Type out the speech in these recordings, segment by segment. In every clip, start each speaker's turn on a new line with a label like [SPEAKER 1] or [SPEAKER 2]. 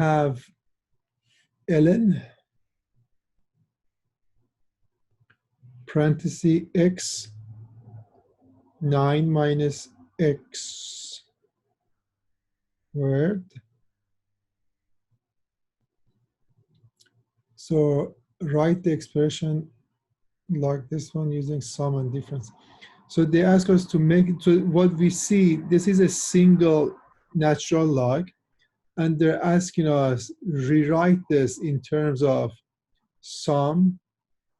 [SPEAKER 1] have ln parenthesis x 9 minus x squared. So write the expression like this one using sum and difference. So they ask us to make it, so what we see, this is a single natural log, and they're asking us rewrite this in terms of sum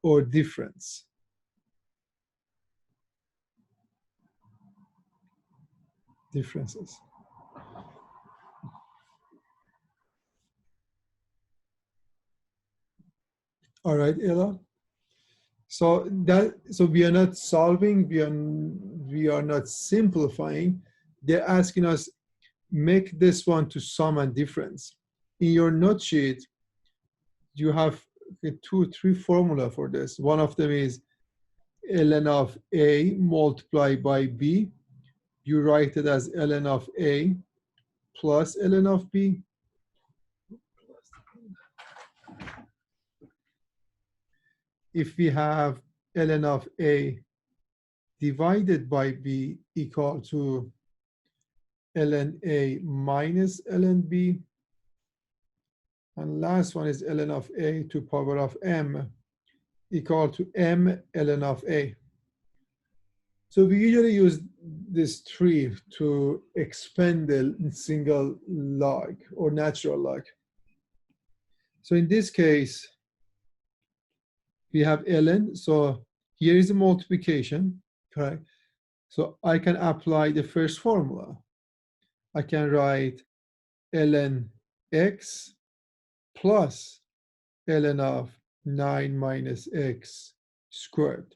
[SPEAKER 1] or difference. Differences. All right, Ella. So we are not solving, we are not simplifying. They're asking us make this one to sum and difference. In your note sheet, you have 2, 3 formula for this. One of them is ln of a multiplied by b. You write it as ln of a plus ln of b. If we have ln of a divided by b equal to ln a minus ln b, and last one is ln of a to power of m equal to m ln of a. So we usually use this tree to expand the single log or natural log. So in this case, we have ln. So here is a multiplication, correct? So I can apply the first formula. I can write ln x plus ln of 9 minus x squared,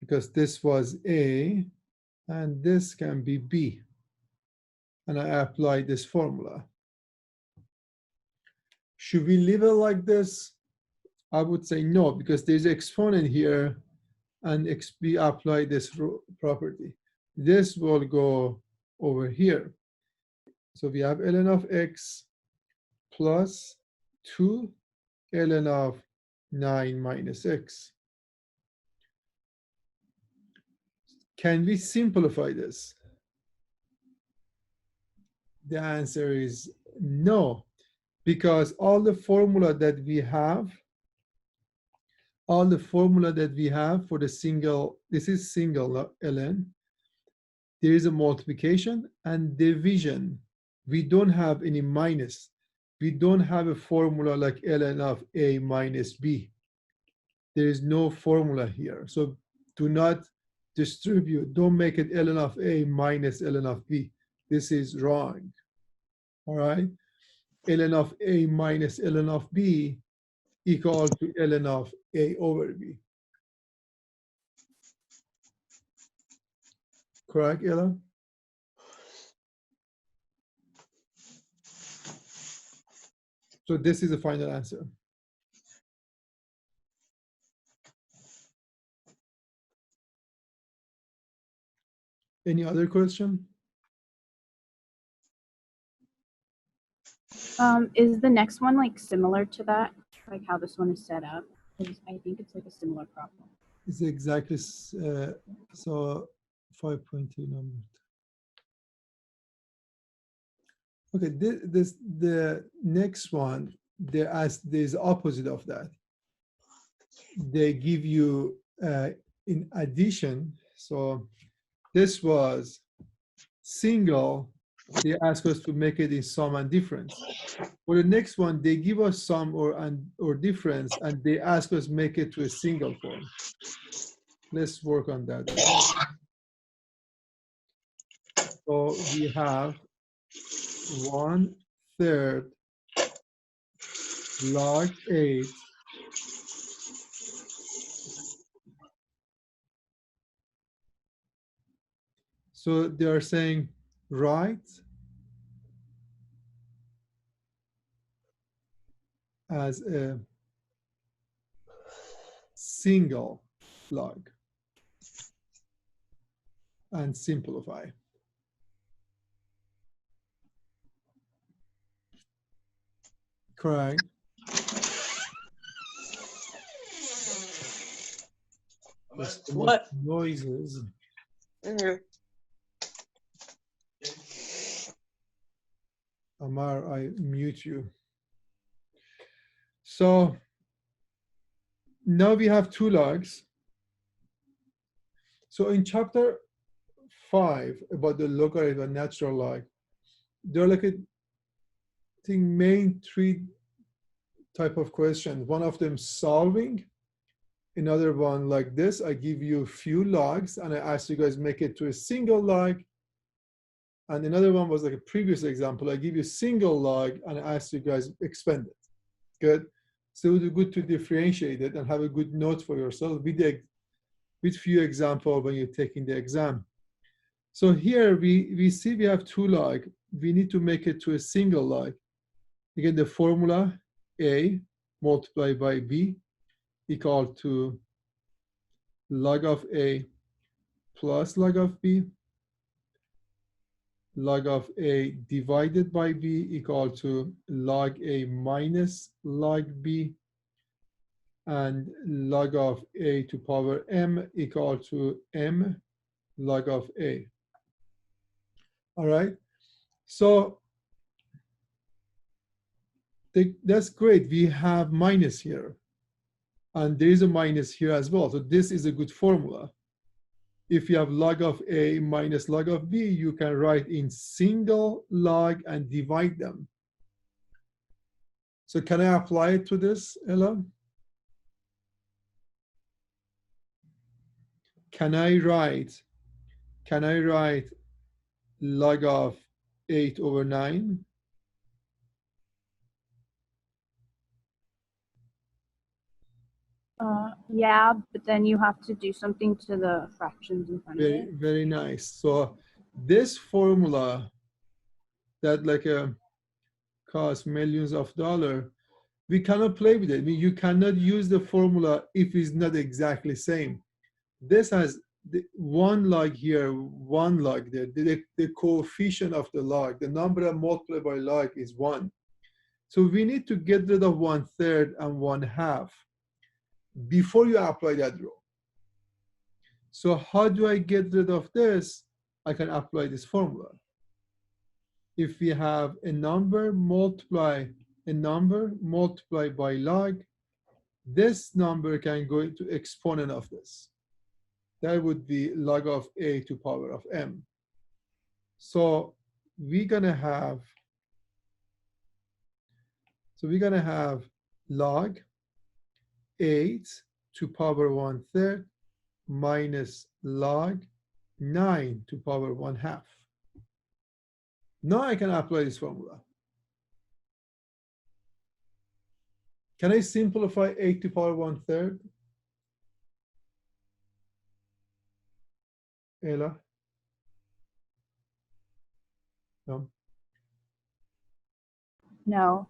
[SPEAKER 1] because this was a and this can be b, and I apply this formula. Should we leave it like this? I would say no, because there's an exponent here and we apply this property. This will go over here. So we have ln of x plus 2 ln of 9 minus x. Can we simplify this? The answer is no, because all the formula that we have for the single, this is single ln, there is a multiplication and division. We don't have any minus. We don't have a formula like ln of a minus b. There is no formula here. So do not distribute. Don't make it ln of a minus ln of b. This is wrong. All right? Ln of a minus ln of b equal to ln of a over b. Correct, Ella? So this is the final answer. Any other question?
[SPEAKER 2] Is the next one like similar to that? Like how this one is set up? Because I think it's like a similar problem.
[SPEAKER 1] It's exactly, so 5.2 number. Okay, the next one, there's opposite of that. They give you in addition, so this was single, they ask us to make it in sum and difference. For the next one, they give us sum or difference, and they ask us make it to a single form. Let's work on that. So we have 1/3 log 8 So they are saying write as a single log and simplify. Correct. There's too much
[SPEAKER 3] What?
[SPEAKER 1] noises. Amar, I mute you. So now we have two logs. So in chapter 5 about the logarithm and natural log, there are like I think main three type of questions. One of them solving, another one like this. I give you a few logs and I ask you guys make it to a single log. And another one was like a previous example. I give you a single log and I ask you guys expand it. Good. So it would be good to differentiate it and have a good note for yourself with few examples when you're taking the exam. So here we see we have two log. We need to make it to a single log. Again, the formula A multiplied by B equal to log of A plus log of B. Log of A divided by B equal to log A minus log B. And log of A to power M equal to M log of A. All right. So that's great. We have minus here. And there is a minus here as well. So this is a good formula. If you have log of A minus log of B, you can write in single log and divide them. So can I apply it to this, Ella? Can I write log of 8/9?
[SPEAKER 2] Yeah, but then you have to do something to the fractions in front of
[SPEAKER 1] Very,
[SPEAKER 2] it.
[SPEAKER 1] very nice. So this formula that like costs millions of dollars, we cannot play with it. I mean, you cannot use the formula if it's not exactly same. This has one log here, one log there. The coefficient of the log, the number that multiplied by log is 1. So we need to get rid of 1/3 and 1/2 before you apply that rule. So how do I get rid of this? I can apply this formula. If we have a number multiplied by log, this number can go into exponent of this. That would be log of A to power of M. So we're gonna have log 8 to power 1/3 minus log 9 to power 1/2. Now I can apply this formula. Can I simplify 8 to power 1/3? Ella? No.
[SPEAKER 2] No.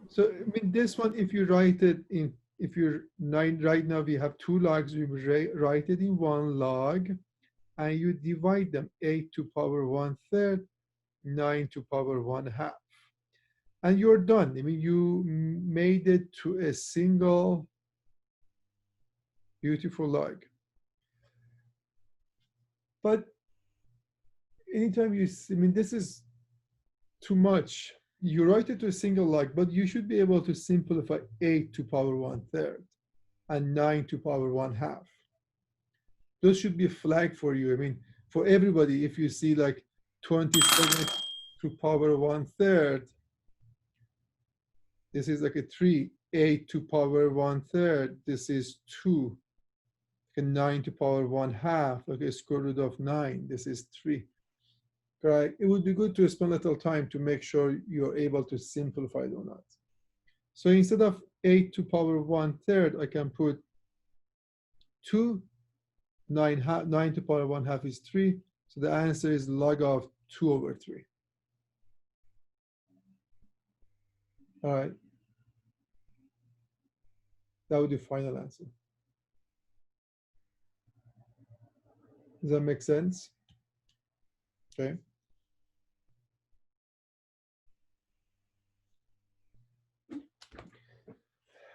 [SPEAKER 1] So I mean, this one, if you write it in, if you're right now we have two logs, you write it in one log, and you divide them 8 to power 1/3, 9 to power 1/2, and you're done. I mean, you made it to a single beautiful log. But anytime you, I mean, this is too much. You write it to a single log, but you should be able to simplify 8 to power 1/3 and 9 to power 1/2. Those should be a flag for you. I mean, for everybody, if you see like 27 to power 1/3, this is like a 3. 8 to power 1/3, this is 2. And 9 to power 1/2, okay, square root of 9, this is 3. Right? It would be good to spend a little time to make sure you're able to simplify it or not. So instead of 8 to power 1/3, I can put 2. 9 to power 1/2 is 3. So the answer is log of 2/3. All right. That would be the final answer. Does that make sense? Okay.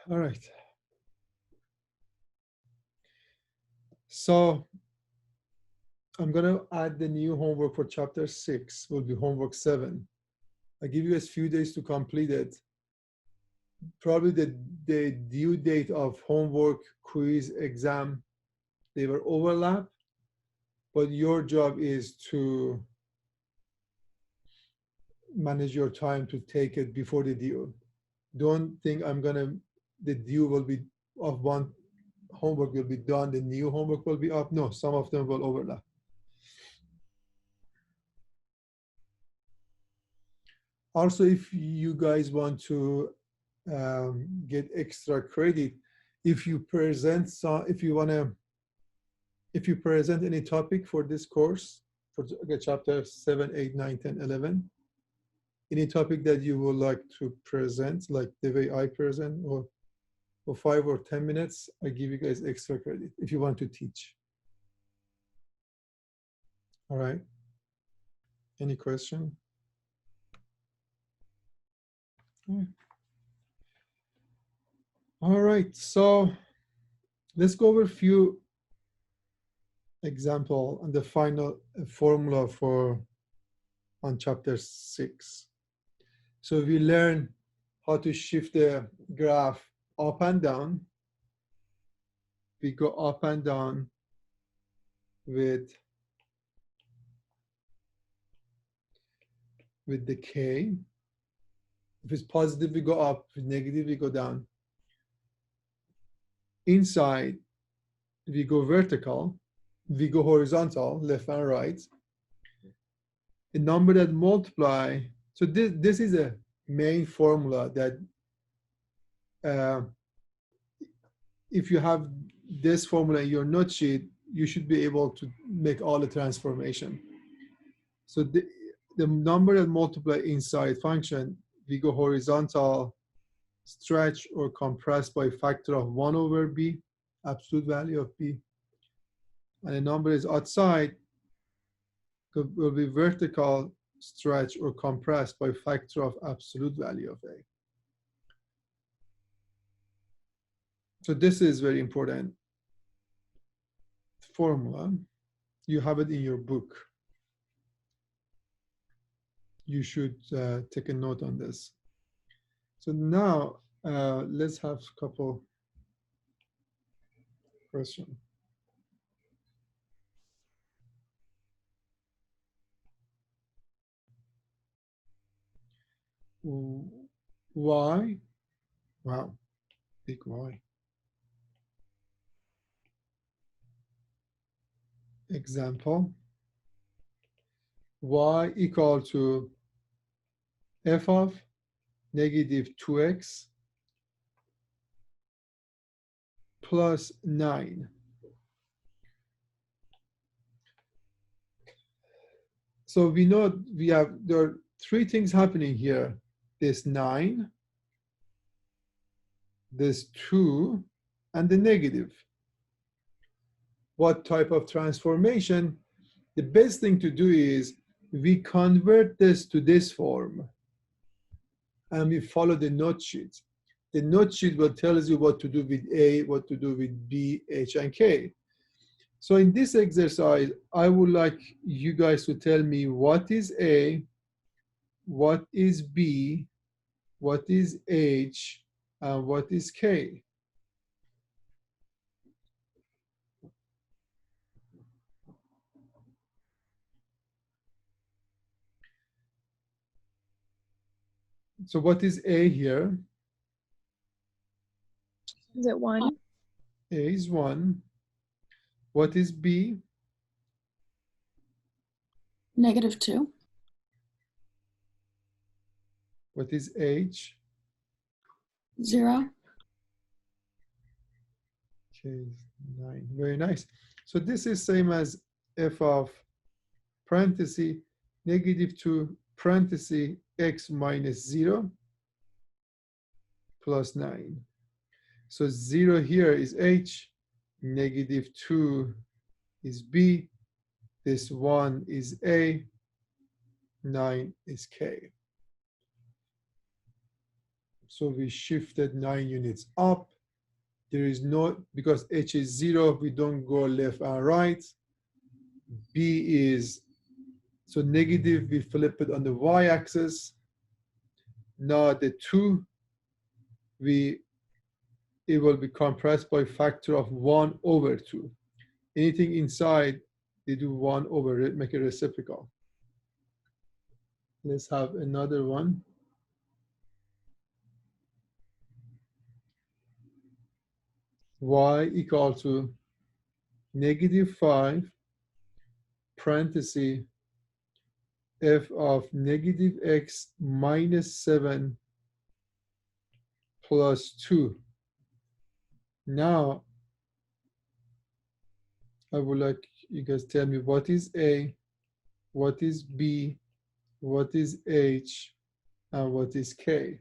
[SPEAKER 1] All right. So I'm going to add the new homework for chapter 6, will be homework 7. I give you a few days to complete it. Probably the due date of homework, quiz, exam, they were overlap, but your job is to manage your time to take it before the due. Don't think the due will be of one homework will be done, the new homework will be up. No, some of them will overlap. Also, if you guys want to get extra credit, if you present if you present any topic for this course, for chapter 7, 8, 9, 10, 11, any topic that you would like to present, like the way I present, or 5 or 10 minutes, I give you guys extra credit if you want to teach. All right. Any question? All right. So let's go over a few example and the final formula for on chapter 6. So we learn how to shift the graph up and down. We go up and down with the K. If it's positive, we go up. If it's negative, we go down. Inside, we go vertical. We go horizontal, left and right. A number that multiply. So this is a main formula that if you have this formula in your note sheet, you should be able to make all the transformation. So the number that multiply inside function, we go horizontal, stretch or compress by factor of 1 over b, absolute value of b. And the number is outside, will be vertical, stretch or compress by factor of absolute value of a. So this is very important formula. You have it in your book. You should take a note on this. So now let's have a couple questions. Y, wow, big Y. Example, y equal to f of negative 2x plus 9. So we know there are 3 things happening here. This 9, this 2, and the negative. What type of transformation? The best thing to do is we convert this to this form and we follow the note sheet. The note sheet will tell you what to do with A, what to do with B, H, and K. So in this exercise, I would like you guys to tell me what is A, what is B, what is H, and what is K. So what is A here?
[SPEAKER 3] Is it 1?
[SPEAKER 1] A is 1. What is B?
[SPEAKER 3] Negative 2.
[SPEAKER 1] What is H?
[SPEAKER 3] 0.
[SPEAKER 1] Okay, 9. Very nice. So this is same as f of parenthesis negative 2 parenthesis x minus 0 plus 9. So 0 here is H, negative 2 is B, this 1 is A, 9 is K. So we shifted 9 units up. There is no, because h is 0, we don't go left and right. B is, so negative, we flip it on the y-axis. Now the 2, it will be compressed by factor of 1 over 2. Anything inside, they do 1 over it, make it reciprocal. Let's have another one. Y equal to -5 parenthesis f of -x minus 7 plus 2. Now, I would like you guys tell me what is A, what is B, what is H, and what is K.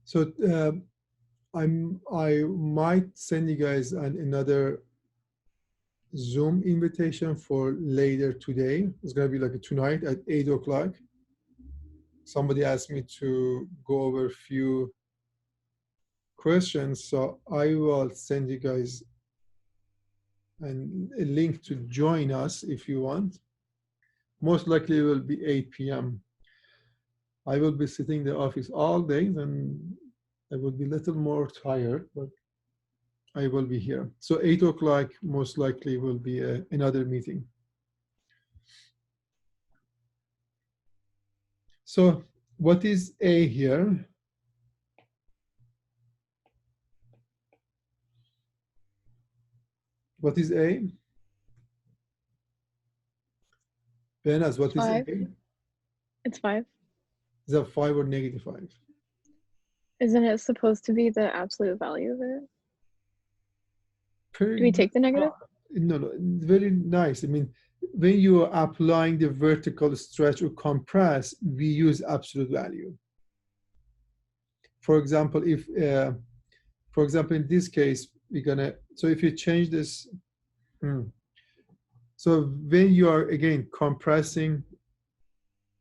[SPEAKER 1] So I might send you guys another Zoom invitation for later today. It's gonna be like tonight at 8 o'clock. Somebody asked me to go over a few questions, so I will send you guys a link to join us if you want. Most likely it will be 8 p.m. I will be sitting in the office all day, and I will be a little more tired, but I will be here. So 8 o'clock most likely will be another meeting. So what is A here? What is A? Benas, what is
[SPEAKER 4] 5.
[SPEAKER 1] A?
[SPEAKER 4] It's 5.
[SPEAKER 1] Is that 5 or -5?
[SPEAKER 4] Isn't it supposed to be the absolute value of it?
[SPEAKER 1] Very
[SPEAKER 4] Do we take the negative?
[SPEAKER 1] No, very nice. I mean, when you are applying the vertical stretch or compress, we use absolute value. For example, in this case, we're gonna, so if you change this, so when you are, again, compressing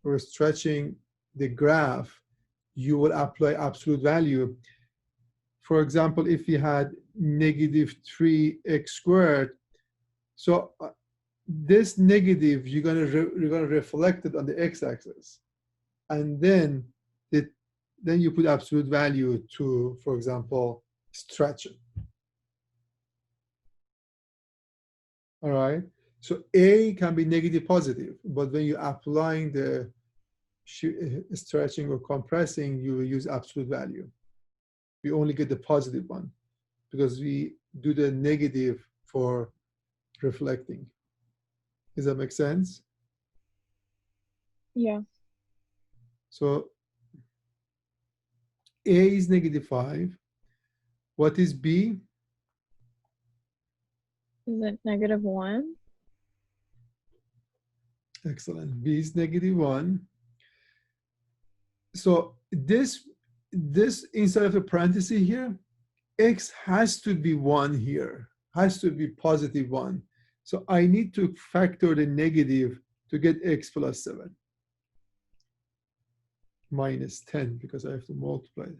[SPEAKER 1] or stretching the graph, you will apply absolute value. For example, if you had -3x squared, so this negative, you're gonna reflect it on the x-axis, and then you put absolute value to, for example, stretch it. All right. So A can be negative, positive, but when you're applying the stretching or compressing, you will use absolute value. We only get the positive one because we do the negative for reflecting. Does that make sense?
[SPEAKER 4] Yeah.
[SPEAKER 1] So A is -5. What is B?
[SPEAKER 4] Is it -1?
[SPEAKER 1] Excellent. B is -1. So this inside of a parenthesis here, X has to be 1 here, has to be +1. So I need to factor the negative to get X plus 7. -10 because I have to multiply it.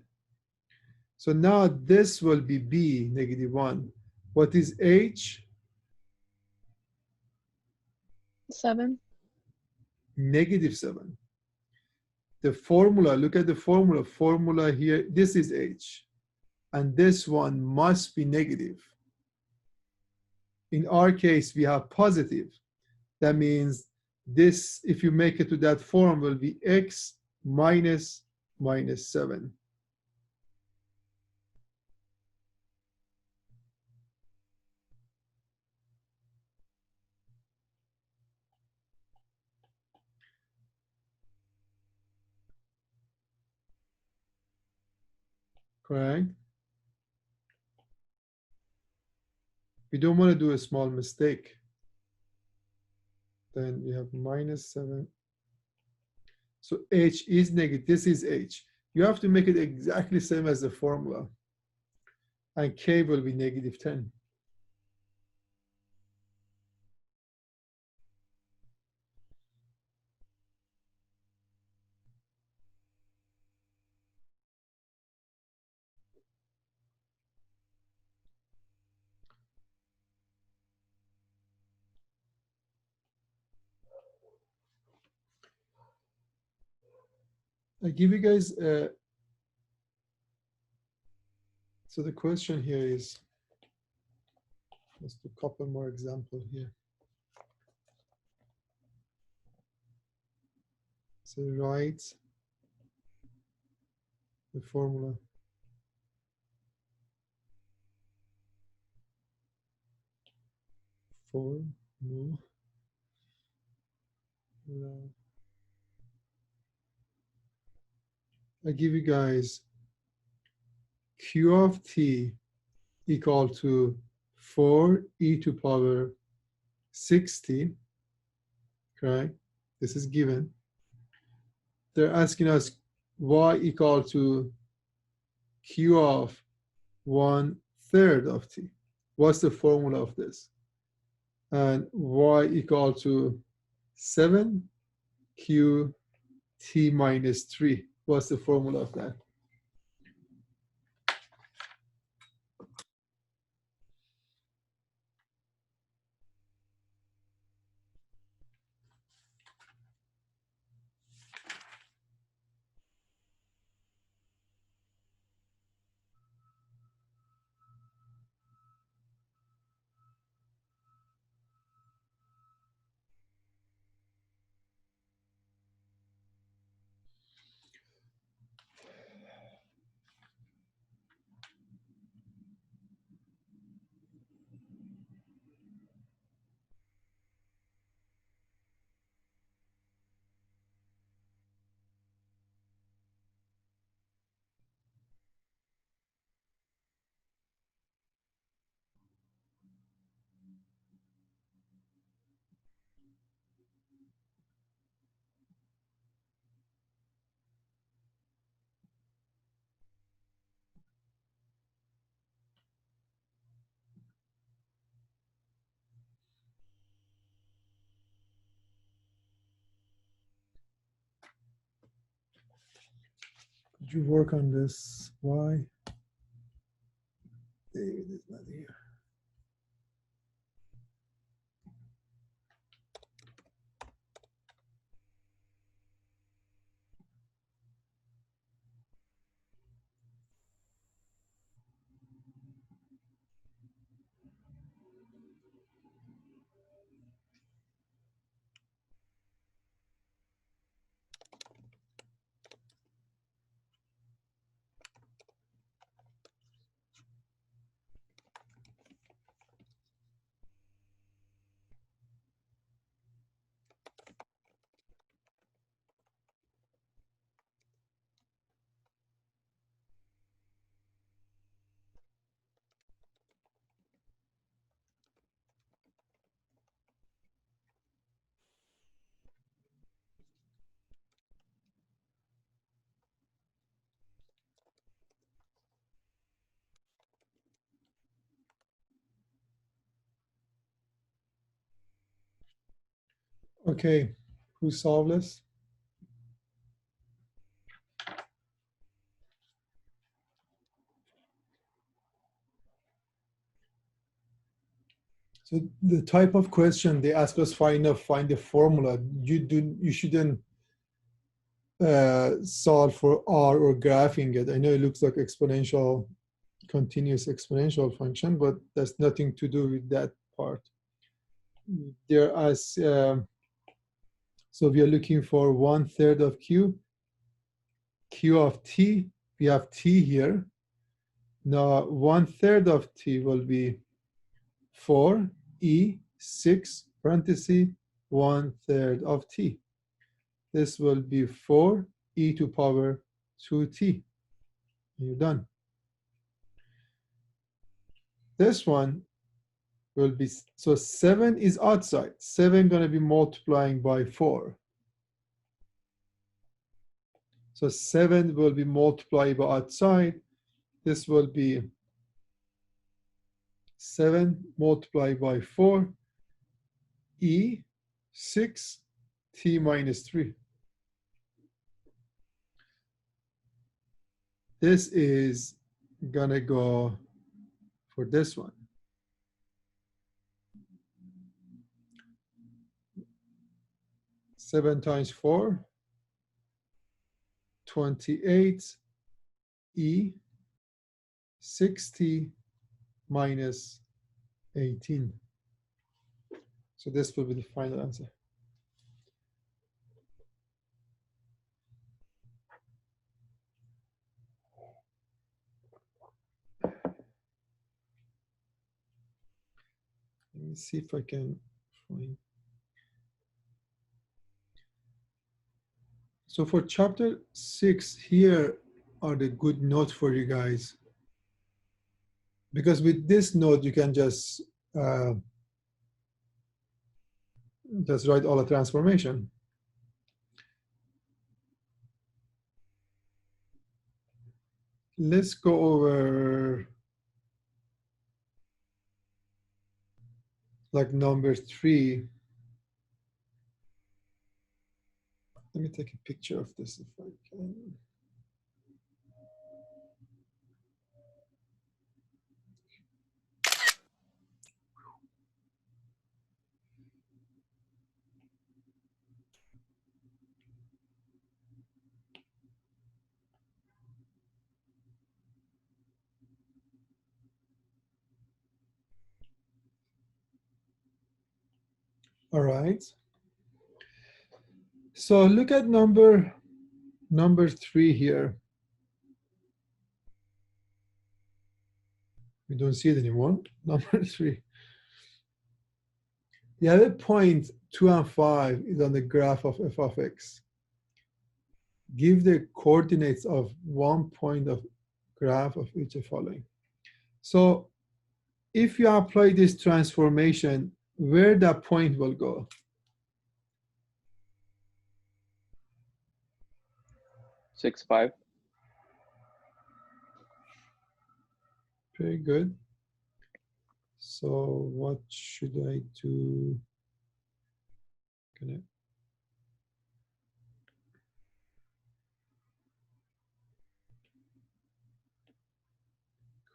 [SPEAKER 1] So now this will be B, -1. What is H?
[SPEAKER 4] 7.
[SPEAKER 1] -7. The formula, look at the formula here, this is H. And this one must be negative. In our case, we have positive. That means this, if you make it to that form, will be X minus minus 7. Correct? We don't want to do a small mistake. Then we have minus 7. So h is negative. This is h. You have to make it exactly the same as the formula. And k will be negative 10. I give you guys, so the question here is, let's do a couple more examples here. So write the formula. For no. I give you guys q of t equal to 4e to power 60, correct? This is given. They're asking us y equal to q of 1/3 of t. What's the formula of this? And y equal to 7q t minus 3. What's the formula of that? Could you work on this? Why? David is not here. Okay, who solved this? So the type of question they ask us find the formula. You shouldn't solve for R or graphing it. I know it looks like exponential, continuous exponential function, but that's nothing to do with that part. There as so we are looking for 1/3 of q. Q of t, we have t here. Now 1/3 of t will be 4 e 6 parenthesis 1/3 of t. This will be 4 e to power 2t. You're done. This one will be, so 7 is outside. 7 going to be multiplying by 4. So 7 will be multiplied by outside. This will be 7 multiplied by 4 e 6 t minus 3. This is gonna go for this one. Seven times 4, 28 e 6t minus 18. So this will be the final answer. Let me see if I can find. So for chapter 6, here are the good notes for you guys. Because with this note, you can just write all the transformation. Let's go over like number 3. Let me take a picture of this if I can. All right. So look at number 3 here. We don't see it anymore. Number 3. The other point 2 and 5 is on the graph of f of x. Give the coordinates of one point of graph of each of following. So if you apply this transformation, where that point will go?
[SPEAKER 5] Six, 5.
[SPEAKER 1] Very good. So what should I do? Can I?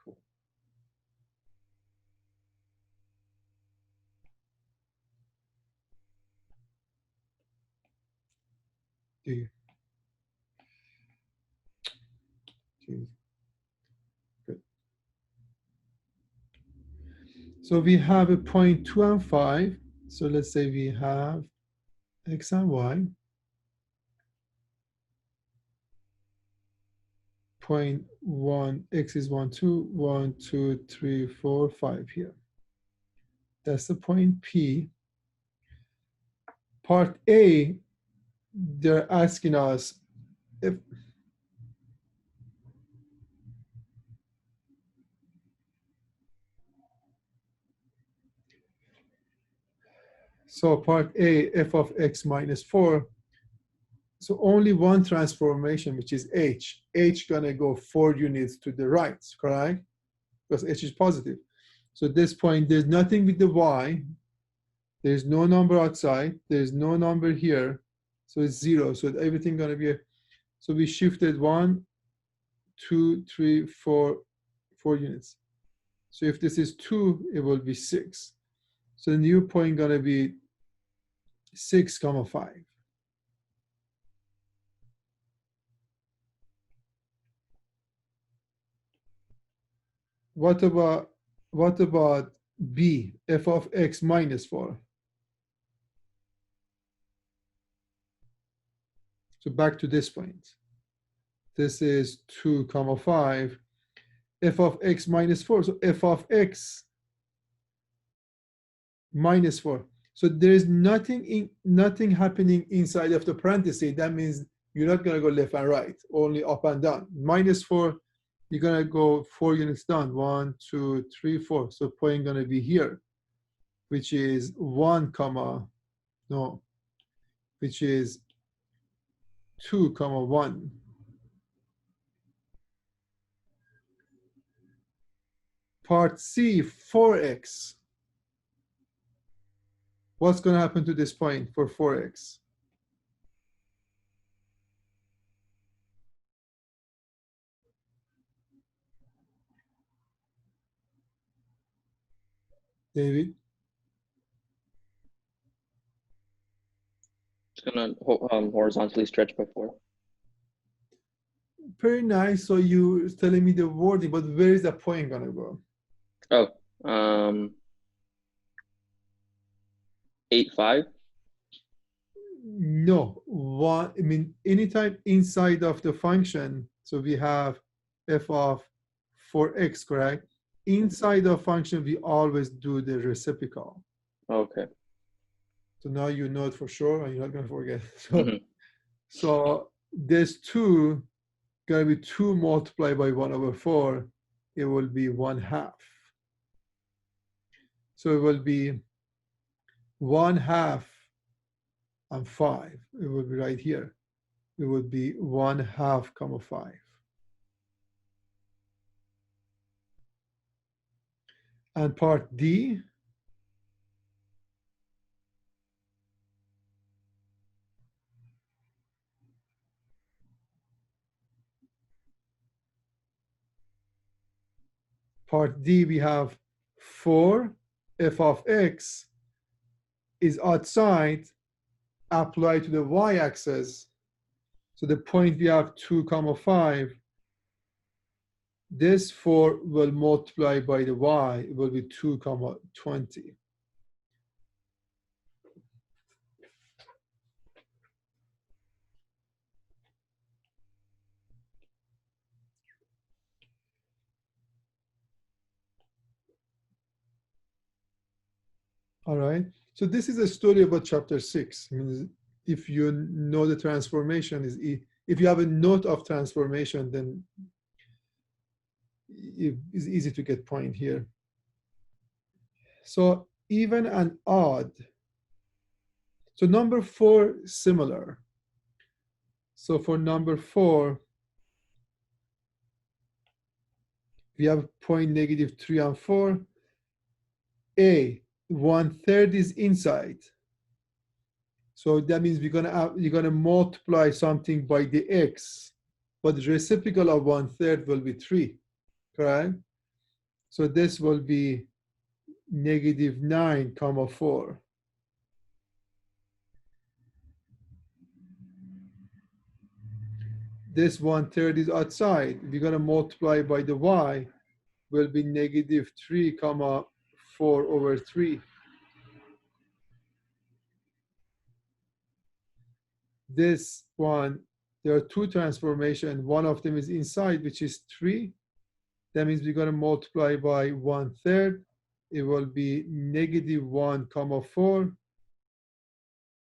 [SPEAKER 1] Cool. Do good. So we have a point 2 and 5. So let's say we have x and y. Point 1, x is 1, 2, 1, 2, 3, 4, 5 here. That's the point P. Part A, they're asking us if so part A, f of x minus 4. So only one transformation, which is h. H gonna go 4 units to the right, correct? Because h is positive. So at this point, there's nothing with the y. There's no number outside. There's no number here. So it's 0. So everything gonna be, so we shifted 1, 2, 3, 4 units. So if this is 2, it will be 6. So the new point gonna be 6, 5. What about B, f of x minus 4? So back to this point. This is 2 comma 5. F of x minus 4. So f of x minus 4. So there is nothing happening inside of the parenthesis. That means you're not going to go left and right, only up and down. Minus 4, you're going to go 4 units down. 1, 2, 3, 4. So point going to be here, which is 1 comma, no, which is 2 comma 1. Part C, 4x. What's going to happen to this point for 4x? David?
[SPEAKER 5] It's gonna horizontally stretch by 4.
[SPEAKER 1] Very nice. So you're telling me the wording, but where is the point going to go?
[SPEAKER 5] Oh, 8, 5.
[SPEAKER 1] No, one, I mean, anytime inside of the function, so we have f of 4x, correct? Inside of function, we always do the reciprocal.
[SPEAKER 5] Okay.
[SPEAKER 1] So now you know it for sure, and you're not going to forget.
[SPEAKER 5] Mhm.
[SPEAKER 1] So this 2 going to be 2 multiplied by 1 over 4. It will be 1/2. So it will be 1/2 and 5. It will be right here. It would be 1/2 comma 5. And part D, we have 4 f of x is outside, applied to the y-axis. So the point we have 2 comma 5, this 4 will multiply by the y, it will be 2 comma 20. All right, so this is a story about chapter 6. I mean, if you know the transformation, if you have a note of transformation, then it's easy to get point here. So even and odd. So number 4, similar. So for number 4, we have point -3 and 4. A, 1/3 is inside. So that means you're gonna multiply something by the x, but the reciprocal of 1/3 will be 3, correct? So this will be -9 comma 4. This 1/3 is outside. We're gonna multiply by the y, will be -3 comma 4 over 3. This one, there are 2 transformations. One of them is inside, which is 3. That means we're going to multiply by 1/3. It will be -1 comma 4.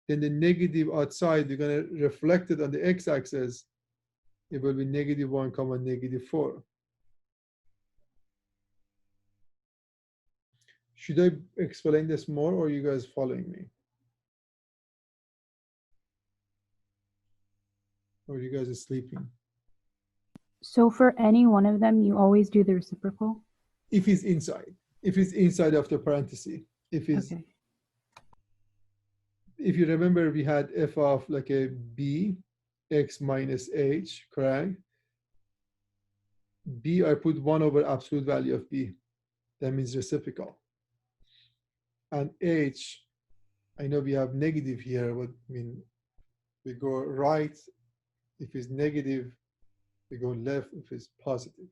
[SPEAKER 1] Then the negative outside, we're going to reflect it on the x-axis. It will be -1 comma -4. Should I explain this more, or are you guys following me? Or are you guys sleeping?
[SPEAKER 2] So for any one of them, you always do the reciprocal?
[SPEAKER 1] If it's inside of the parenthesis.
[SPEAKER 2] Okay.
[SPEAKER 1] If you remember, we had f of like a b, x minus h, correct? B, I put 1 over absolute value of b. That means reciprocal. And h, I know we have negative here, but I mean, we go right if it's negative, we go left if it's positive.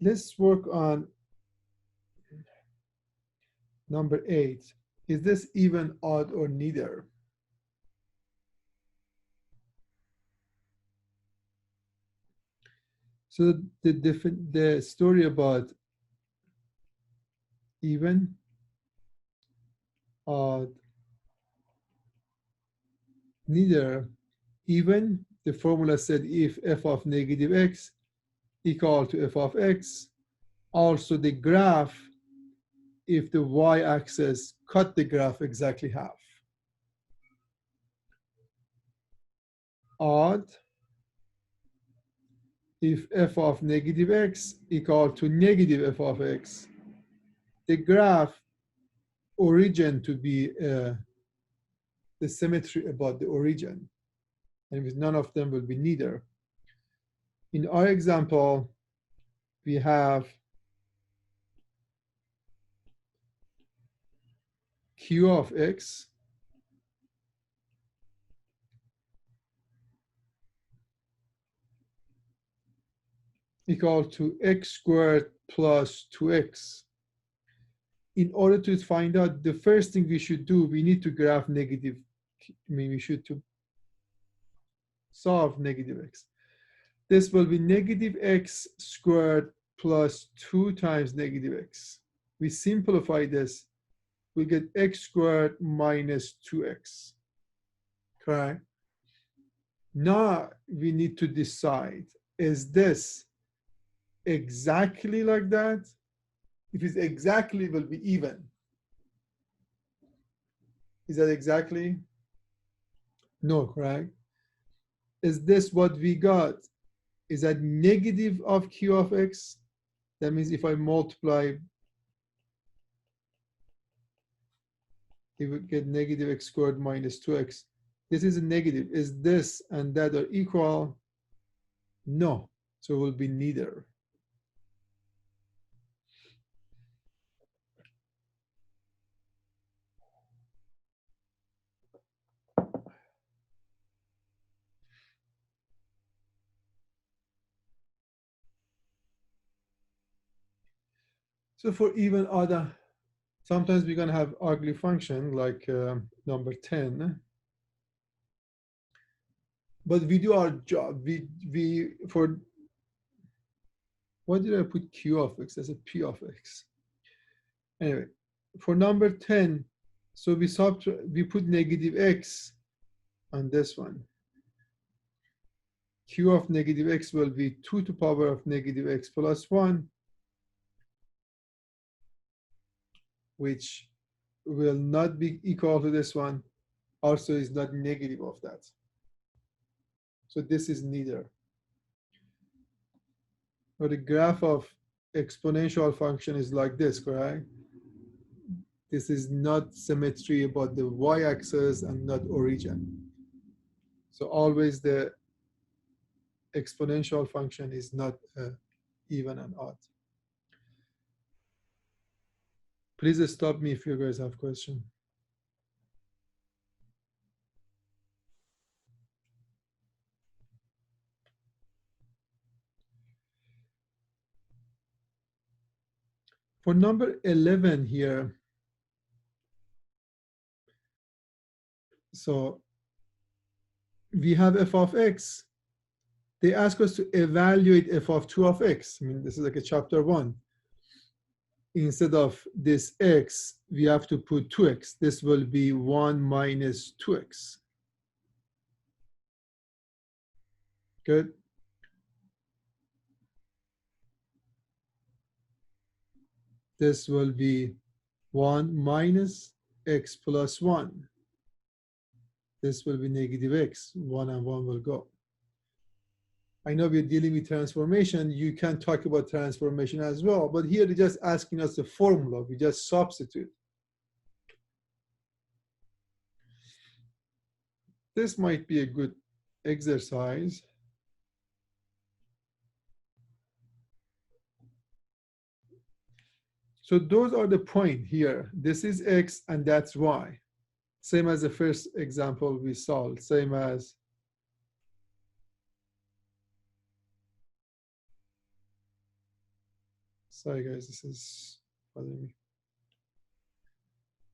[SPEAKER 1] Let's work on number 8. Is this even, odd, or neither? So the story about even, odd, neither. Even, the formula said if f of negative x equal to f of x. Also the graph, if the y-axis cut the graph exactly half. Odd, if f of negative x equal to negative f of x, the graph origin to be the symmetry about the origin, and with none of them will be neither. In our example, we have q of x equal to x squared plus 2x. In order to find out, the first thing we should do, we need to graph negative, we should to solve negative x. This will be negative x squared plus 2 times negative x. We simplify this, we get x squared minus 2x. Correct? Now we need to decide, is this exactly like that? If it's exactly, it will be even. Is that exactly? No, correct? Is this what we got? Is that negative of q of x? That means if I multiply, it would get negative x squared minus 2x. This is a negative. Is this and that are equal? No. So it will be neither. So for even, odd, sometimes we're going to have ugly function like number 10. But we do our job. For, what did I put q of x? That's a p of x. Anyway, for number 10, so we put negative x on this one. Q of negative x will be 2 to the power of negative x plus 1, which will not be equal to this one. Also is not negative of that. So this is neither. Or the graph of exponential function is like this, correct? This is not symmetry about the y-axis and not origin. So always the exponential function is not even and odd. Please stop me if you guys have questions. For number 11 here, so we have f of x. They ask us to evaluate f of 2 of x. I mean, this is like a chapter 1. Instead of this x, we have to put 2x. This will be 1 minus 2x. Good. This will be 1 minus x plus 1. This will be negative x. 1 and 1 will go. I know we're dealing with transformation. You can talk about transformation as well, but here they're just asking us the formula. We just substitute. This might be a good exercise. So those are the point here. This is x and that's y. Same as the first example we solved, same as Sorry guys, this is bothering me.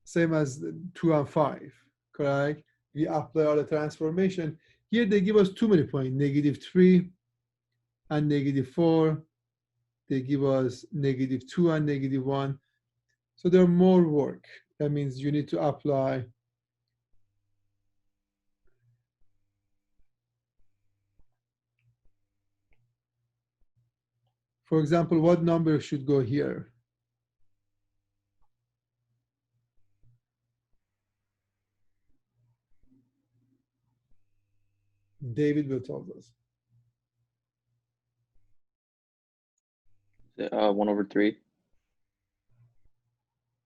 [SPEAKER 1] Same as 2 and 5, correct? We apply all the transformation. Here they give us too many points, -3 and -4. They give us -2 and -1. So they're more work. That means you need to apply for example, what number should go here? David will tell us.
[SPEAKER 5] 1/3.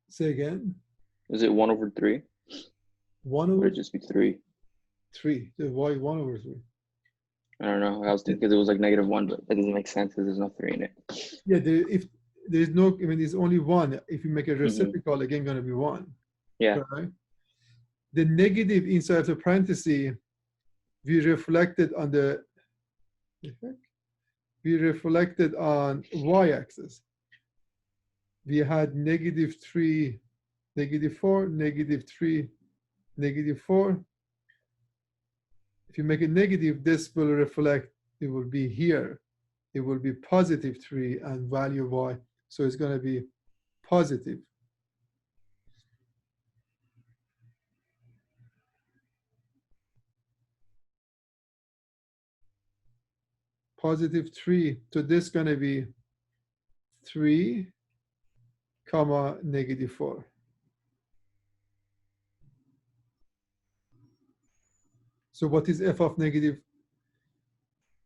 [SPEAKER 1] Say again.
[SPEAKER 5] Is it 1/3?
[SPEAKER 1] 1
[SPEAKER 5] Or
[SPEAKER 1] over
[SPEAKER 5] would it just be 3?
[SPEAKER 1] 3. Why 1 over 3?
[SPEAKER 5] I don't know. I was thinking because it was like -1, but that doesn't make sense because there's no 3 in it.
[SPEAKER 1] Yeah, if there's no, I mean, there's only 1. If you make a reciprocal, again, going to be 1.
[SPEAKER 5] Yeah.
[SPEAKER 1] Right? The negative inside the parenthesis, we reflected on the, we reflected on y-axis. We had -3, -4, -3, -4. If you make it negative, this will reflect, it will be here. It will be +3 and value y. So it's going to be positive. +3. So this is going to be 3, comma, -4. So what is f of negative?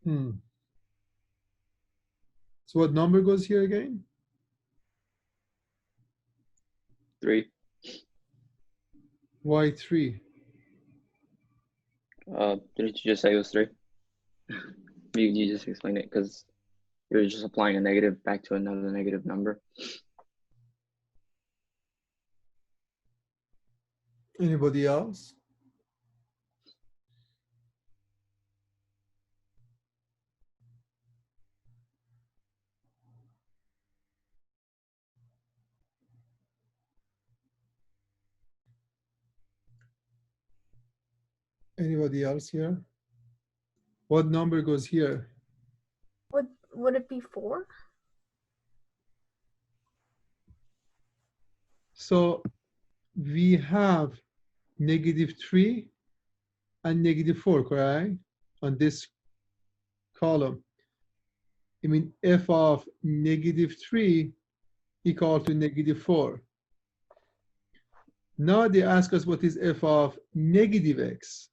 [SPEAKER 1] So what number goes here again?
[SPEAKER 5] 3.
[SPEAKER 1] Why 3?
[SPEAKER 5] Didn't you just say it was 3? You just explained it because you're just applying a negative back to another negative number.
[SPEAKER 1] Anybody else? Anybody else here? What number goes here?
[SPEAKER 3] Would it be 4?
[SPEAKER 1] So we have -3 and -4, correct? On this column. I mean, f of -3 equal to -4. Now they ask us what is f of -x.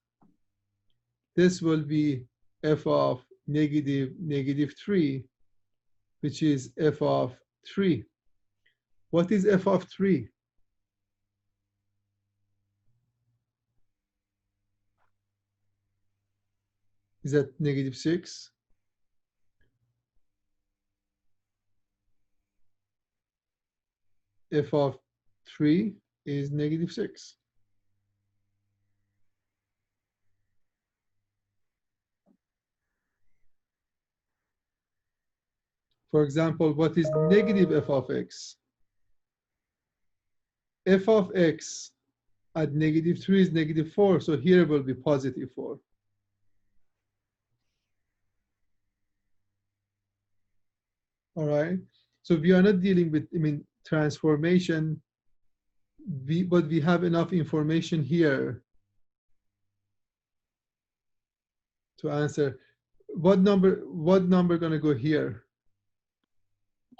[SPEAKER 1] This will be f of -3, which is f of 3. What is f of 3? Is that -6? F of 3 is -6. For example, what is negative f of x? F of x at -3 is -4, so here will be +4. All right, so we are not dealing with, I mean, transformation, but we have enough information here to answer. What number gonna go here?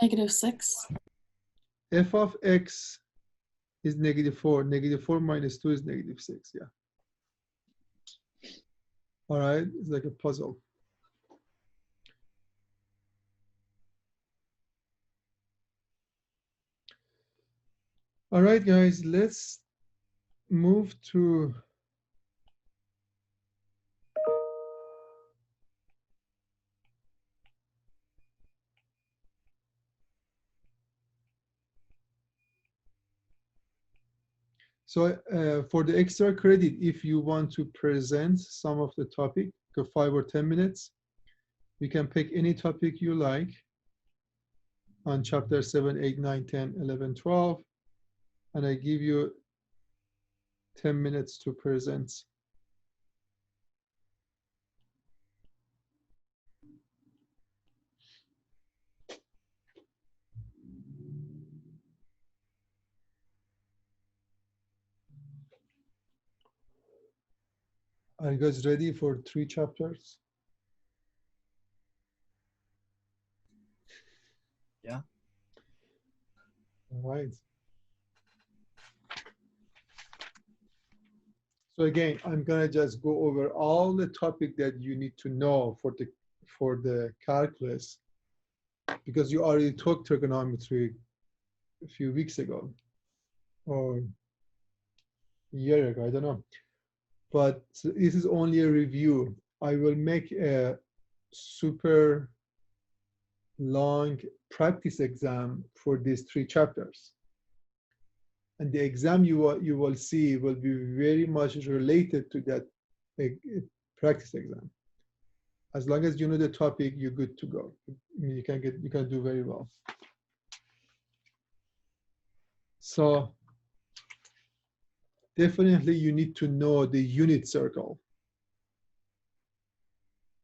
[SPEAKER 3] -6.
[SPEAKER 1] F of x is -4. -4 minus 2 is -6, yeah. All right, it's like a puzzle. All right, guys, let's move to for the extra credit, if you want to present some of the topic, go 5 or 10 minutes. You can pick any topic you like. on chapter 7, 8, 9, 10, 11, 12. And I give you 10 minutes to present. Are you guys ready for 3 chapters?
[SPEAKER 6] Yeah.
[SPEAKER 1] All right. So again, I'm gonna just go over all the topic that you need to know for the calculus, because you already took trigonometry a few weeks ago or a year ago, I don't know. But this is only a review. I will make a super long practice exam for these 3 chapters. And the exam you will see will be very much related to that practice exam. As long as you know the topic, you're good to go. You can do very well. So definitely you need to know the unit circle.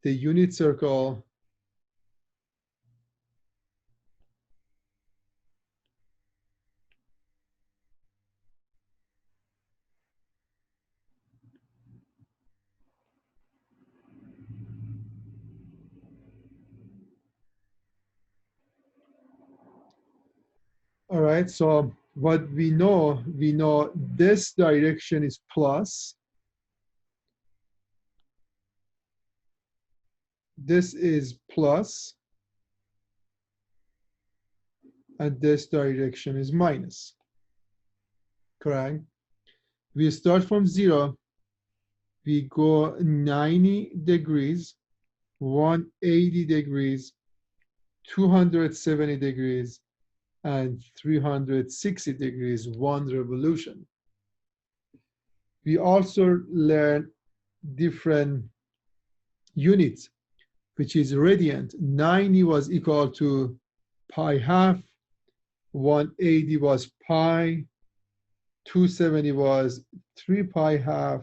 [SPEAKER 1] The unit circle all right, so what we know this direction is plus. This is plus. And this direction is minus. Correct? We start from 0. We go 90 degrees, 180 degrees, 270 degrees, and 360 degrees, 1 revolution. We also learn different units, which is radian. 90 was equal to pi half, 180 was pi, 270 was 3 pi half,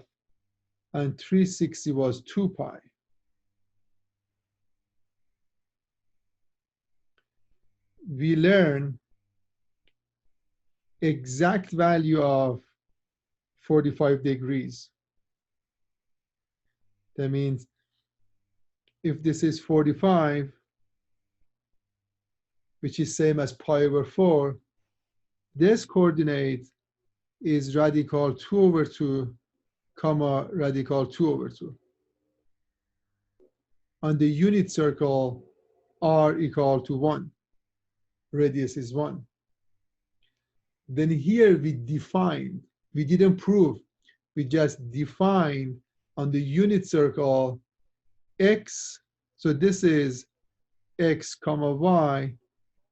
[SPEAKER 1] and 360 was 2 pi. We learn exact value of 45 degrees. That means if this is 45, which is same as pi over 4, this coordinate is radical 2 over 2, comma radical 2 over 2. On the unit circle, r equal to 1. Radius is 1. Then here we defined, we didn't prove, we just defined on the unit circle x. So this is x comma y.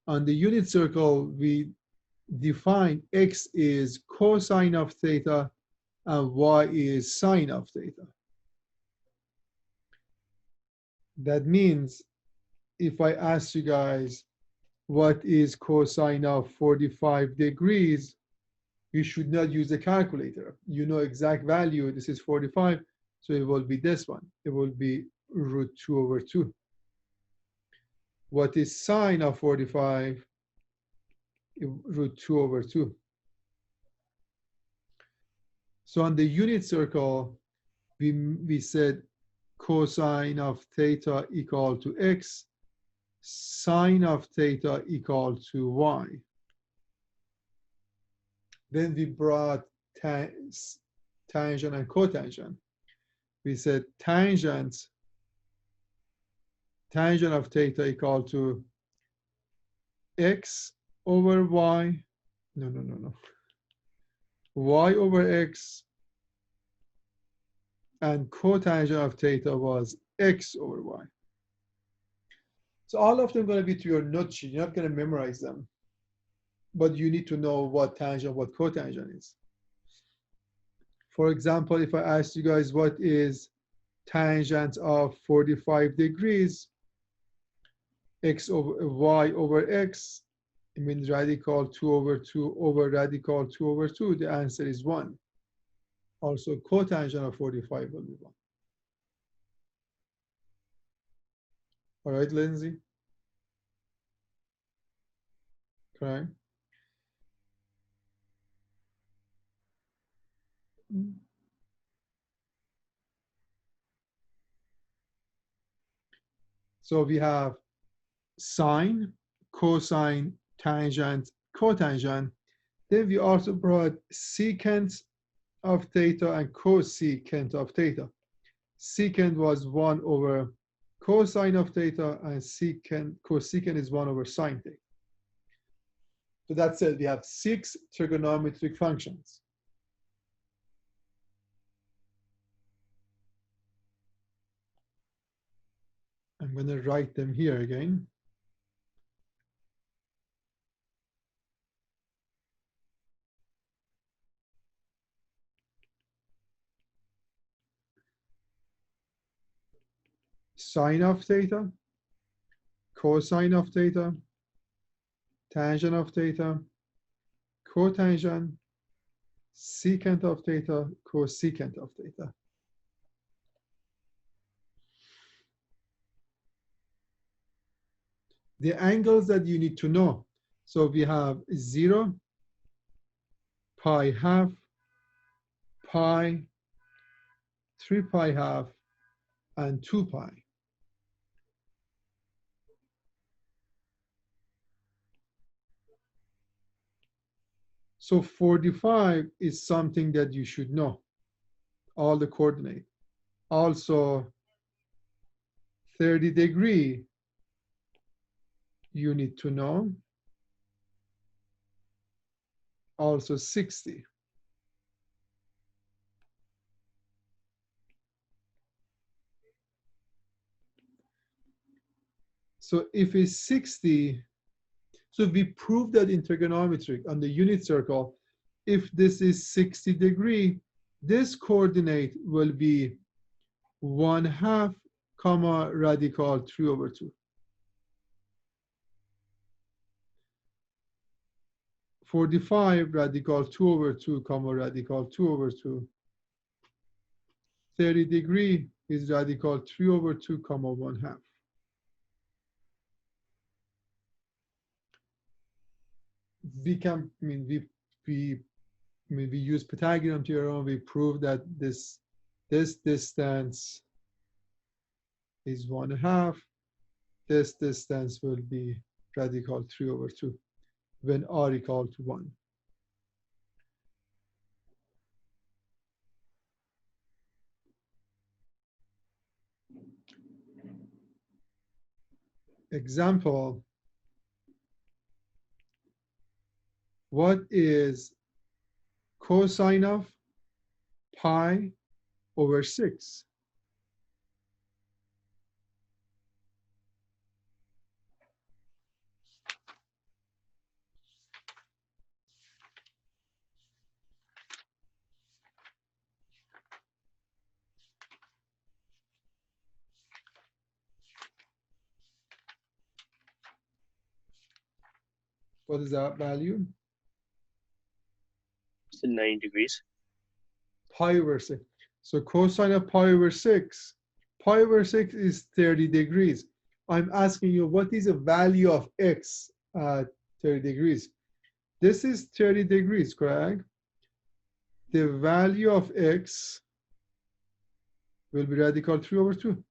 [SPEAKER 1] On the unit circle, we define x is cosine of theta and y is sine of theta. That means if I ask you guys what is cosine of 45 degrees, you should not use a calculator. You know exact value. This is 45, so it will be this one. It will be root 2 over 2. What is sine of 45? Root 2 over 2. So on the unit circle, we said cosine of theta equal to x, sine of theta equal to y. Then we brought tangent and cotangent. We said tangent of theta equal to x over y. No. Y over x, and cotangent of theta was x over y. So all of them are going to be to your note sheet. You're not going to memorize them, but you need to know what tangent, what cotangent is. For example, if I ask you guys what is tangent of 45 degrees, x over y over x, It means radical 2 over 2 over radical 2 over 2. The answer is 1. Also, cotangent of 45 will be 1. All right, Lindsay? Okay. So we have sine, cosine, tangent, cotangent. Then we also brought secant of theta and cosecant of theta. Secant was 1 over cosine of theta, and cosecant is 1 over sine theta. So that's it. We have 6 trigonometric functions. I'm going to write them here again. Sine of theta, cosine of theta, tangent of theta, cotangent, secant of theta, cosecant of theta. The angles that you need to know. So we have 0, pi half, pi, 3 pi half, and 2 pi. So 45 is something that you should know, all the coordinate. Also, 30-degree, you need to know. Also 60. So if it's 60, so we prove that in trigonometry on the unit circle, if this is 60-degree, this coordinate will be 1/2 comma radical 3 over 2. 45 radical 2 over 2 comma radical 2 over 2. 30-degree is radical 3 over 2 comma 1/2. We can, I mean, we use Pythagorean theorem. We prove that this distance is 1/2. This distance will be radical 3 over 2 when r equal to 1. Example, what is cosine of pi over 6? What is that value?
[SPEAKER 6] It's 90 degrees.
[SPEAKER 1] Pi over 6. So cosine of pi over 6. Pi over 6 is 30 degrees. I'm asking you, what is the value of x at 30 degrees? This is 30 degrees, correct? The value of x will be radical 3 over 2.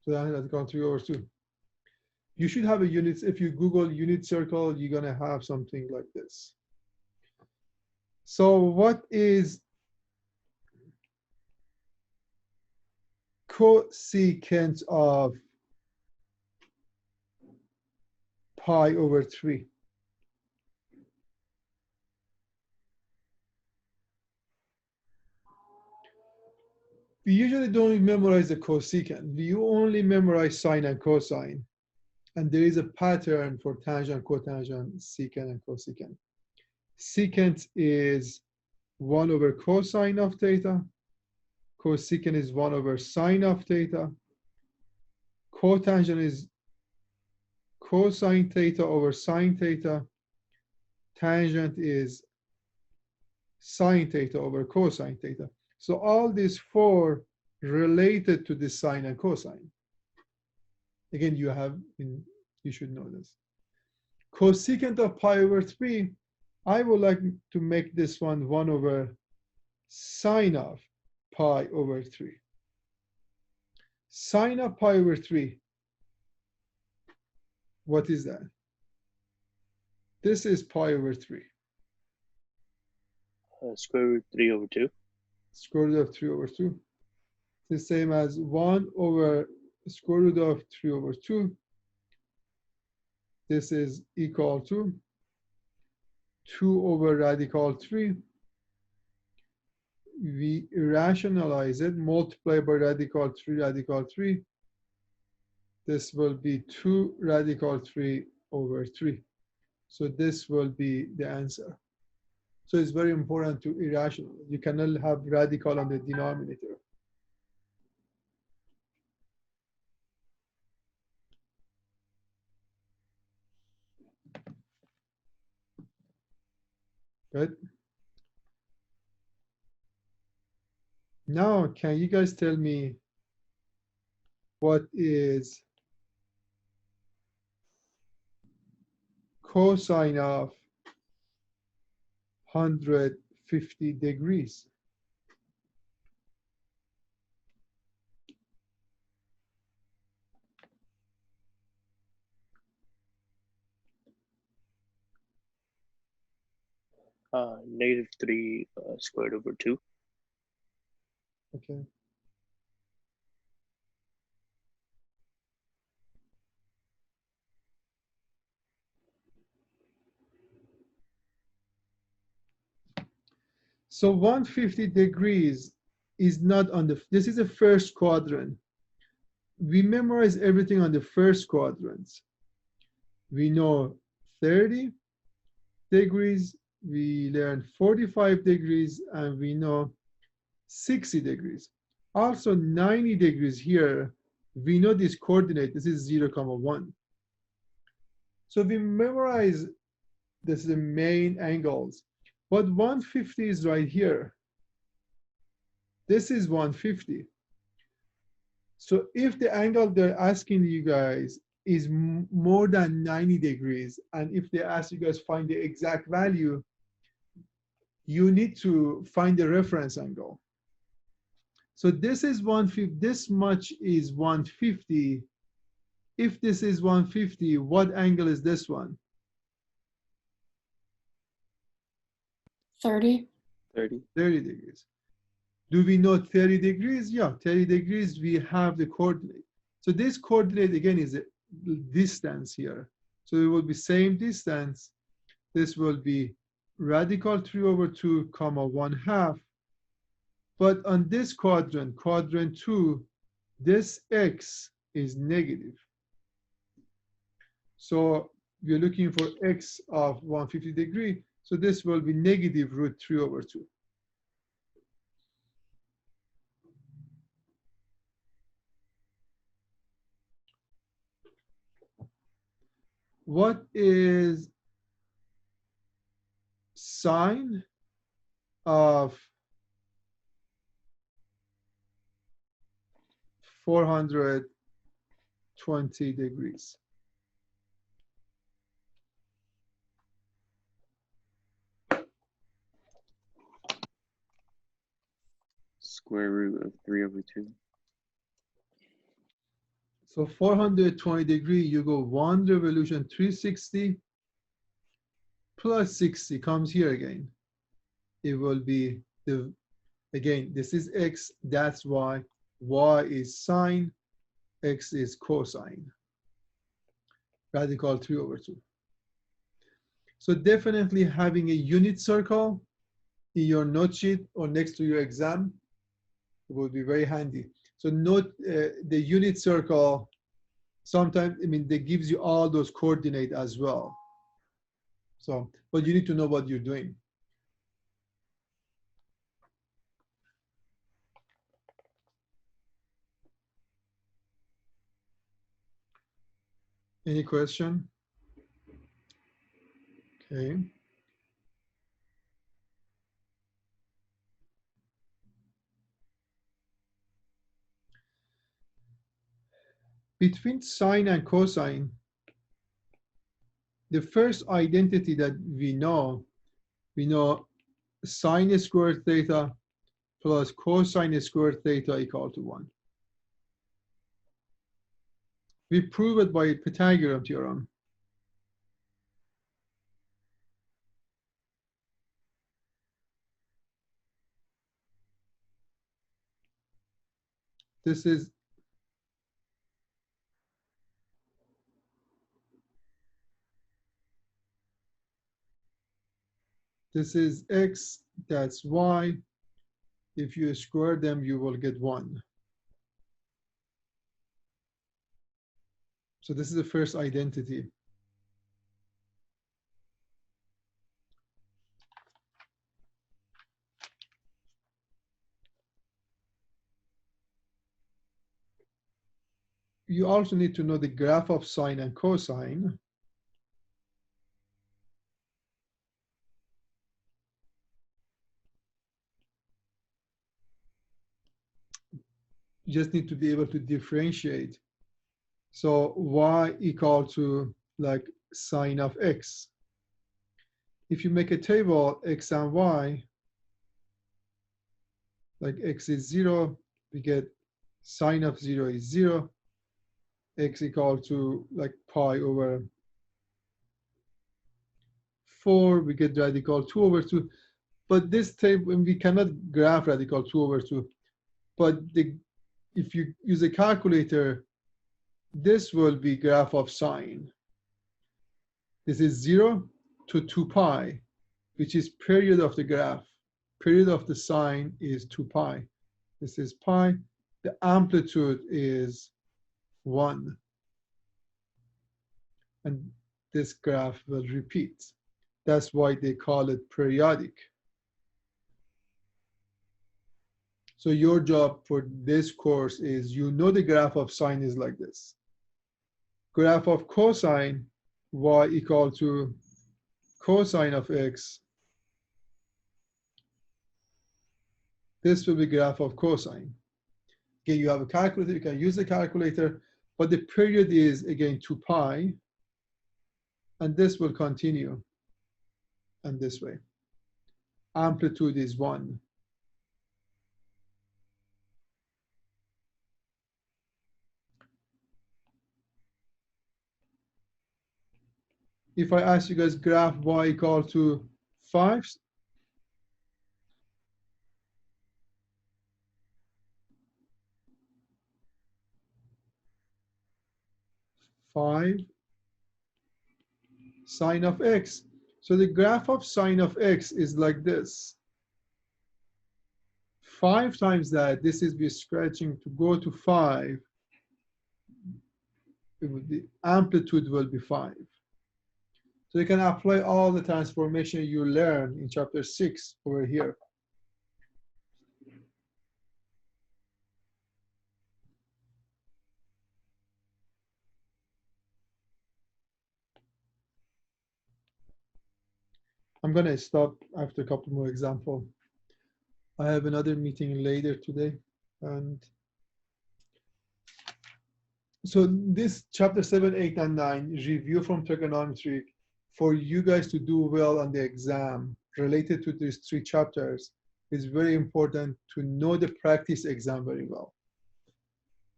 [SPEAKER 1] So that is radical 3 over 2. You should have a unit. If you Google unit circle, you're going to have something like this. So what is cosecant of pi over 3? We usually don't memorize the cosecant. We only memorize sine and cosine. And there is a pattern for tangent, cotangent, secant, and cosecant. Secant is 1 over cosine of theta. Cosecant is 1 over sine of theta. Cotangent is cosine theta over sine theta. Tangent is sine theta over cosine theta. So all these four related to the sine and cosine. Again, you should know this. Cosecant of pi over 3, I would like to make this one 1 over sine of pi over 3. Sine of pi over 3, what is that? This is pi over 3.
[SPEAKER 6] Square root 3 over 2.
[SPEAKER 1] Square root of 3 over 2. It's the same as 1 over square root of 3 over 2. This is equal to 2 over radical 3. We rationalize it, multiply by radical 3. This will be 2 radical 3 over 3. So this will be the answer. So it's very important to irrational. You cannot have radical on the denominator. Good. Now, can you guys tell me what is cosine of 150 degrees?
[SPEAKER 6] -3 squared over 2.
[SPEAKER 1] Okay. So 150 degrees is not on this is the first quadrant. We memorize everything on the first quadrants. We know 30 degrees, we learn 45 degrees, and we know 60 degrees. Also 90 degrees here, we know this coordinate, this is 0, 1. So we memorize this is the main angles. But 150 is right here. This is 150. So if the angle they're asking you guys is more than 90 degrees, and if they ask you guys find the exact value, you need to find the reference angle. So this is 150, this much is 150. If this is 150, what angle is this one?
[SPEAKER 7] 30.
[SPEAKER 5] 30.
[SPEAKER 1] 30 degrees. Do we know 30 degrees? Yeah, 30 degrees, we have the coordinate. So this coordinate again is a distance here. So it will be same distance. This will be radical 3 over 2, 1/2. But on this quadrant, quadrant 2, this x is negative. So we're looking for x of 150 degree. So this will be negative root 3 over 2. What is sine of 420 degrees?
[SPEAKER 5] Square root of 3 over 2.
[SPEAKER 1] So 420 degree, you go 1 revolution, 360 plus 60 comes here again. It will be again, this is x, that's y. Y is sine, x is cosine. Radical 3 over 2. So definitely having a unit circle in your note sheet or next to your exam would be very handy. So note the unit circle, sometimes, that gives you all those coordinates as well. So, but you need to know what you're doing. Any question? Okay. Between sine and cosine, the first identity that we know sine squared theta plus cosine squared theta equal to 1. We prove it by Pythagorean theorem. This is x, that's y. If you square them, you will get 1. So this is the first identity. You also need to know the graph of sine and cosine. You just need to be able to differentiate. So y equal to like sine of x. If you make a table x and y, like x is 0, we get sine of 0 is 0, x equal to like pi over 4, we get radical 2 over 2. But this table, we cannot graph radical 2 over 2. But if you use a calculator, this will be graph of sine. This is 0 to 2 pi, which is period of the graph. Period of the sine is 2 pi. This is pi. The amplitude is 1. And this graph will repeat. That's why they call it periodic. So your job for this course is, you know the graph of sine is like this. Graph of cosine, y equal to cosine of x. This will be graph of cosine. Again, you have a calculator, you can use the calculator, but the period is, again, 2 pi, and this will continue, and this way. Amplitude is 1. If I ask you guys graph y equal to 5, 5 sine of x. So the graph of sine of x is like this. 5 times that, this is be stretching to go to 5. The amplitude will be 5. So you can apply all the transformation you learn in chapter 6 over here. I'm gonna stop after a couple more examples. I have another meeting later today. And so this chapter 7, 8, and 9, review from trigonometry, for you guys to do well on the exam related to these 3 chapters, is very important to know the practice exam very well.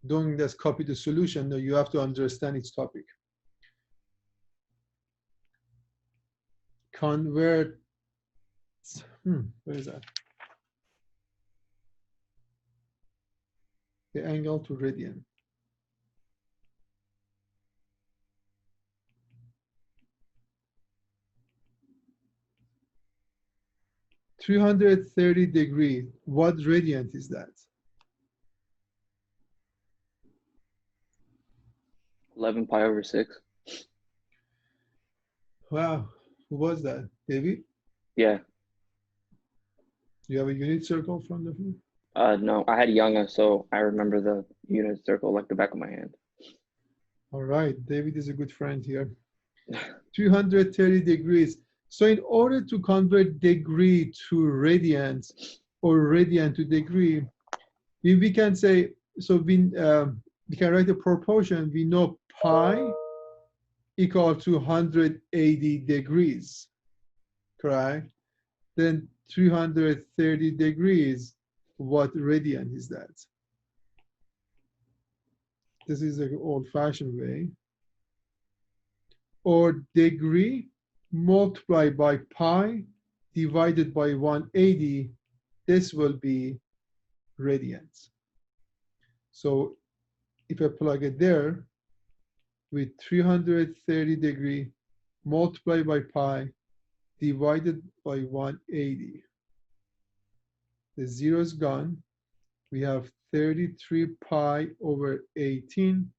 [SPEAKER 1] Don't just copy the solution. No, you have to understand each topic. Convert, where is that? The angle to radian. (330°). What radiant is that?
[SPEAKER 5] 11 pi over 6.
[SPEAKER 1] Wow, who was that? David?
[SPEAKER 5] Yeah.
[SPEAKER 1] Do you have a unit circle in front of you?
[SPEAKER 5] No, I had Younger, so I remember the unit circle like the back of my hand.
[SPEAKER 1] All right, David is a good friend here. 330 degrees. So in order to convert degree to radians or radian to degree, we can say, so we can write a proportion. We know pi equal to 180 degrees, correct? Then 330 degrees, what radian is that? This is an old-fashioned way. Or degree multiplied by pi divided by 180, this will be radians. So if I plug it there, with 330 degree multiplied by pi divided by 180, the zero is gone. We have 33 pi over 18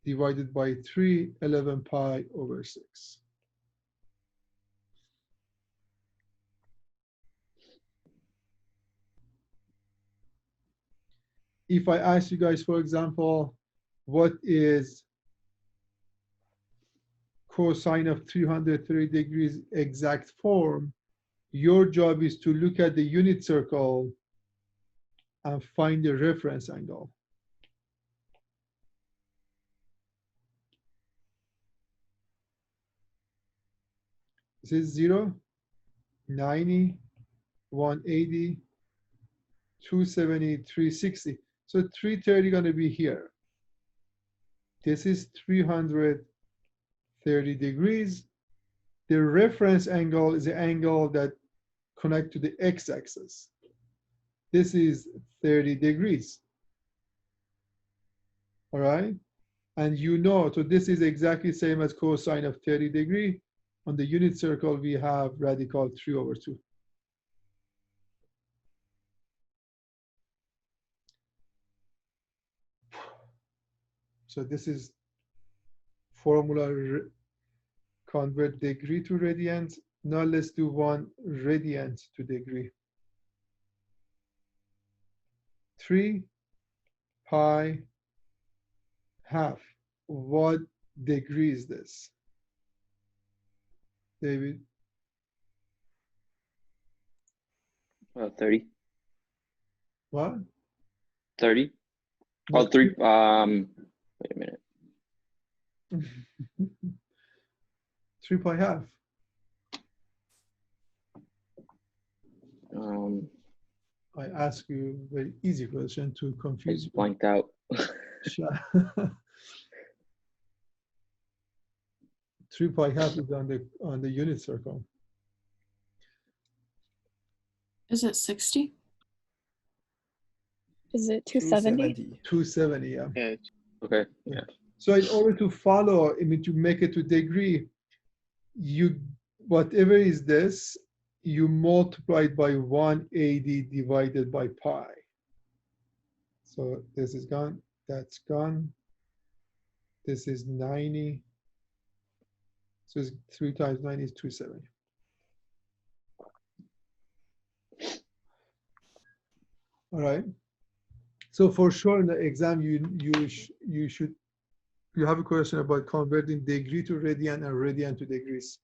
[SPEAKER 1] divided by 3, 11 pi over 6. If I ask you guys, for example, what is cosine of 330 degrees exact form, your job is to look at the unit circle and find the reference angle. This is 0, 90, 180, 270, 360. So 330 going to be here. This is 330 degrees. The reference angle is the angle that connects to the x-axis. This is 30 degrees. All right? And you know, so this is exactly same as cosine of 30 degree. On the unit circle, we have radical 3 over 2. So this is formula, convert degree to radians. Now let's do 1 radians to degree. 3 pi half. What degree is this? David?
[SPEAKER 5] 30.
[SPEAKER 1] What?
[SPEAKER 5] 30.
[SPEAKER 1] No,
[SPEAKER 5] Oh, 3. Wait a minute.
[SPEAKER 1] 3 pi half. I ask you a very easy question to
[SPEAKER 5] I
[SPEAKER 1] confuse
[SPEAKER 5] just blanked out.
[SPEAKER 1] you. 3 pi half is on the unit circle.
[SPEAKER 7] Is it 60?
[SPEAKER 4] Is it 270?
[SPEAKER 1] 270, yeah.
[SPEAKER 6] Yeah.
[SPEAKER 5] Okay. Yeah.
[SPEAKER 1] So in order to follow, I mean, to make it to degree, you, whatever is this, you multiply it by 180 divided by pi. So this is gone, that's gone. This is 90. So it's 3 times 90 is 270. All right. So for sure in the exam, you have a question about converting degree to radian and radian to degrees.